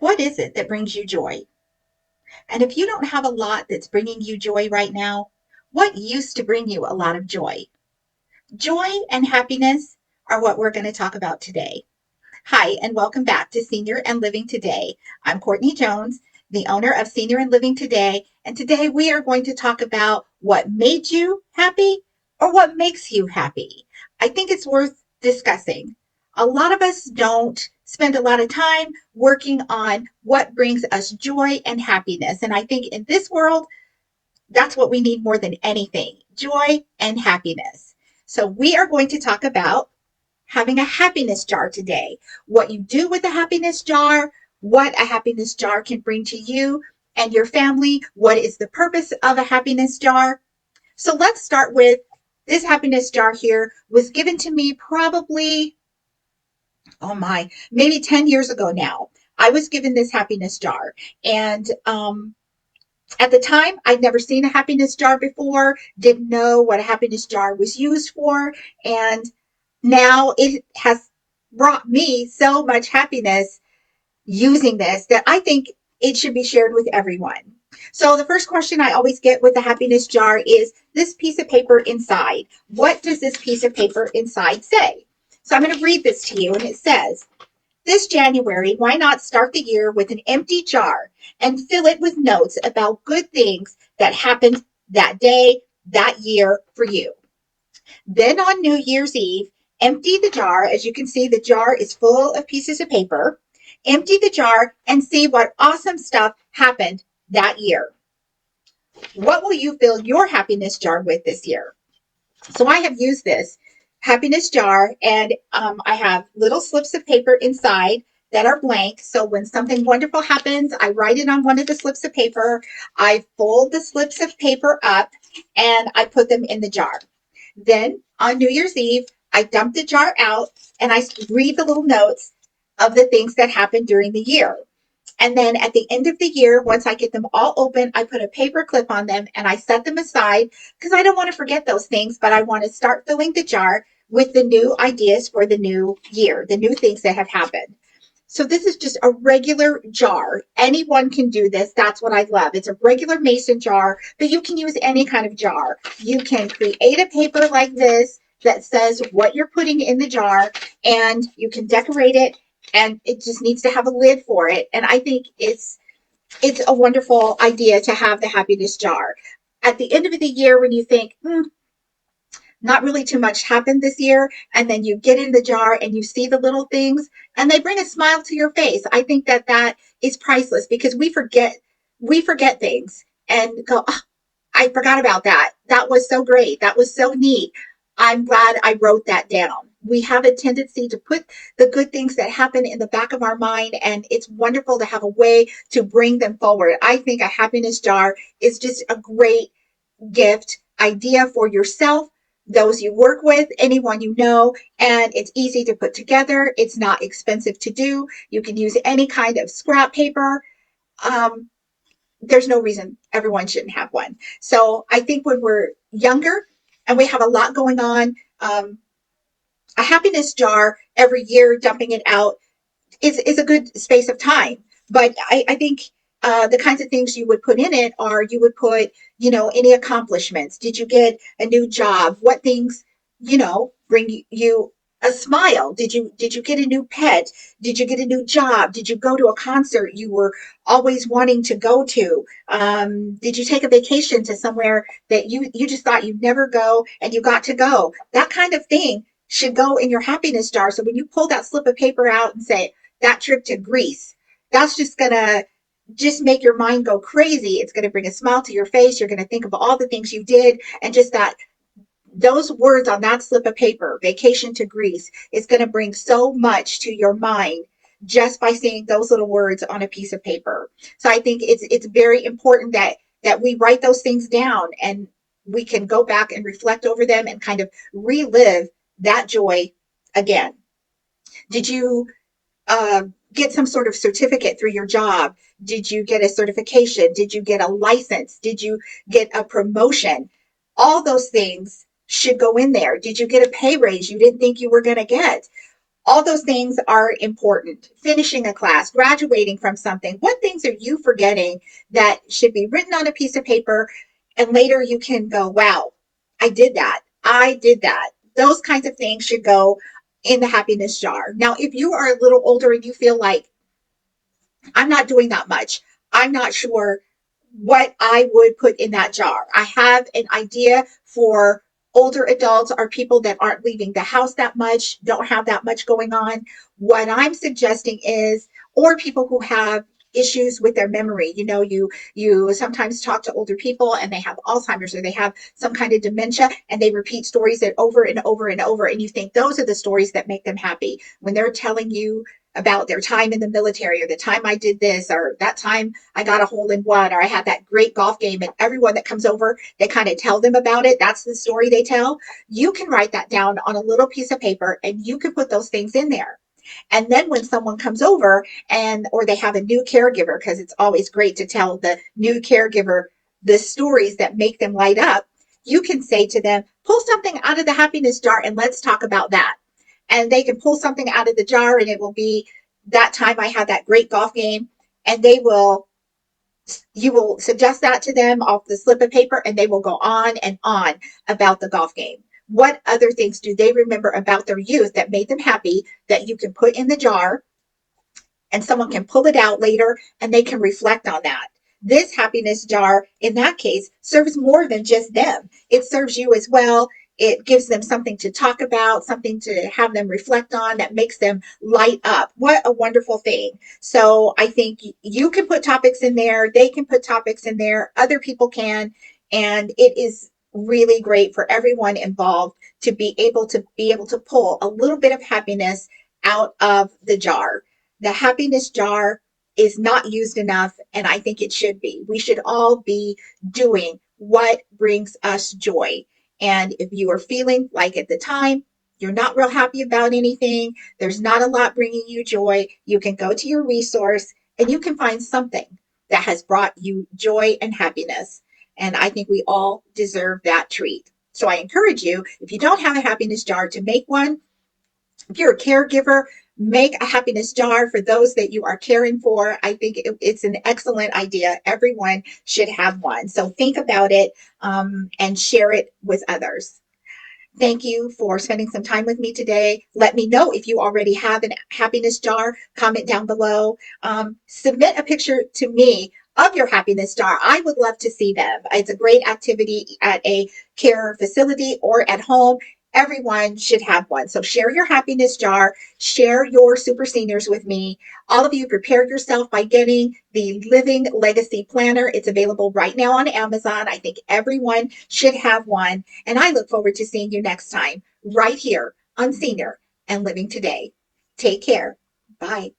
What is it that brings you joy? And if you don't have a lot that's bringing you joy right now, what used to bring you a lot of joy? Joy and happiness are what we're going to talk about today. Hi, and welcome back to Senior and Living Today. I'm Courtney Jones, the owner of Senior and Living Today, and today we are going to talk about what made you happy or what makes you happy. I think it's worth discussing. A lot of us don't spend a lot of time working on what brings us joy and happiness, and I think in this world, that's what we need more than anything, joy and happiness. So we are going to talk about having a happiness jar today. What you do with a happiness jar, what a happiness jar can bring to you and your family, what is the purpose of a happiness jar. So let's start with this happiness jar here was given to me probably, maybe 10 years ago now. I was given this happiness jar. And at the time, I'd never seen a happiness jar before, didn't know what a happiness jar was used for. And now it has brought me so much happiness using this that I think it should be shared with everyone. So the first question I always get with the happiness jar is this piece of paper inside. What does this piece of paper inside say? So I'm going to read this to you, and it says, this January, why not start the year with an empty jar and fill it with notes about good things that happened that day, that year for you? Then on New Year's Eve, empty the jar. As you can see, the jar is full of pieces of paper. Empty the jar and see what awesome stuff happened that year. What will you fill your happiness jar with this year? So I have used this happiness jar, and I have little slips of paper inside that are blank. So when something wonderful happens, I write it on one of the slips of paper. I fold the slips of paper up and I put them in the jar. Then on New Year's Eve, I dump the jar out and I read the little notes of the things that happened during the year. And then at the end of the year, once I get them all open, I put a paper clip on them and I set them aside because I don't want to forget those things, but I want to start filling the jar with the new ideas for the new year, the new things that have happened. So this is just a regular jar. Anyone can do this. That's what I love. It's a regular mason jar, but you can use any kind of jar. You can create a paper like this that says what you're putting in the jar, and you can decorate it, and it just needs to have a lid for it. And I think it's a wonderful idea to have the happiness jar. At the end of the year, when you think, not really too much happened this year, and then you get in the jar and you see the little things and they bring a smile to your face. I think that that is priceless because we forget things and go, oh, I forgot about that. That was so great. That was so neat. I'm glad I wrote that down. We have a tendency to put the good things that happen in the back of our mind, and it's wonderful to have a way to bring them forward. I think a happiness jar is just a great gift idea for yourself, those you work with, anyone you know, and it's easy to put together. It's not expensive to do. You can use any kind of scrap paper. Um, there's no reason everyone shouldn't have one. So I think when we're younger and we have a lot going on, a happiness jar every year, dumping it out is a good space of time. But I think the kinds of things you would put in it are you would put, any accomplishments. Did you get a new job? What things, bring you a smile? Did you get a new pet? Did you get a new job? Did you go to a concert you were always wanting to go to? Did you take a vacation to somewhere that you just thought you'd never go and you got to go? That kind of thing should go in your happiness jar. So when you pull that slip of paper out and say, that trip to Greece, that's just going to just make your mind go crazy. It's going to bring a smile to your face. You're going to think of all the things you did, and just that those words on that slip of paper, vacation to Greece, is going to bring so much to your mind just by seeing those little words on a piece of paper. So I think it's very important that we write those things down and we can go back and reflect over them and kind of relive that joy again. Did you uh, get some sort of certificate through your job? Did you get a certification? Did you get a license? Did you get a promotion? All those things should go in there. Did you get a pay raise you didn't think you were going to get? All those things are important. Finishing a class, graduating from something. What things are you forgetting that should be written on a piece of paper? And later you can go, wow, I did that. I did that. Those kinds of things should go in the happiness jar. Now, if you are a little older and you feel like I'm not doing that much, I'm not sure what I would put in that jar. I have an idea for older adults or people that aren't leaving the house that much, don't have that much going on. What I'm suggesting is, or people who have issues with their memory. You sometimes talk to older people and they have Alzheimer's or they have some kind of dementia and they repeat stories that over and over and over, and you think those are the stories that make them happy when they're telling you about their time in the military or the time I did this or that time I got a hole in one or I had that great golf game, and everyone that comes over, they kind of tell them about it. That's the story they tell. You can write that down on a little piece of paper and you can put those things in there. And then when someone comes over and or they have a new caregiver, because it's always great to tell the new caregiver the stories that make them light up, you can say to them, pull something out of the happiness jar and let's talk about that. And they can pull something out of the jar and it will be that time I had that great golf game, and they will you will suggest that to them off the slip of paper and they will go on and on about the golf game. What other things do they remember about their youth that made them happy that you can put in the jar and someone can pull it out later and they can reflect on that? This happiness jar, in that case, serves more than just them. It serves you as well. It gives them something to talk about, something to have them reflect on that makes them light up. What a wonderful thing. So I think you can put topics in there, they can put topics in there, other people can, and it is really great for everyone involved to be able to pull a little bit of happiness out of the jar. The happiness jar is not used enough, and I think it should be. We should all be doing what brings us joy. And if you are feeling like at the time you're not real happy about anything, there's not a lot bringing you joy, you can go to your resource and you can find something that has brought you joy and happiness. And I think we all deserve that treat. So I encourage you, if you don't have a happiness jar, to make one. If you're a caregiver, make a happiness jar for those that you are caring for. I think it's an excellent idea. Everyone should have one. So think about it and share it with others. Thank you for spending some time with me today. Let me know if you already have a happiness jar. Comment down below. Submit a picture to me of your happiness jar. I would love to see them. It's a great activity at a care facility or at home. Everyone should have one. So share your happiness jar, share your super seniors with me. All of you prepare yourself by getting the Living Legacy Planner. It's available right now on Amazon. I think everyone should have one. And I look forward to seeing you next time right here on Senior and Living Today. Take care. Bye.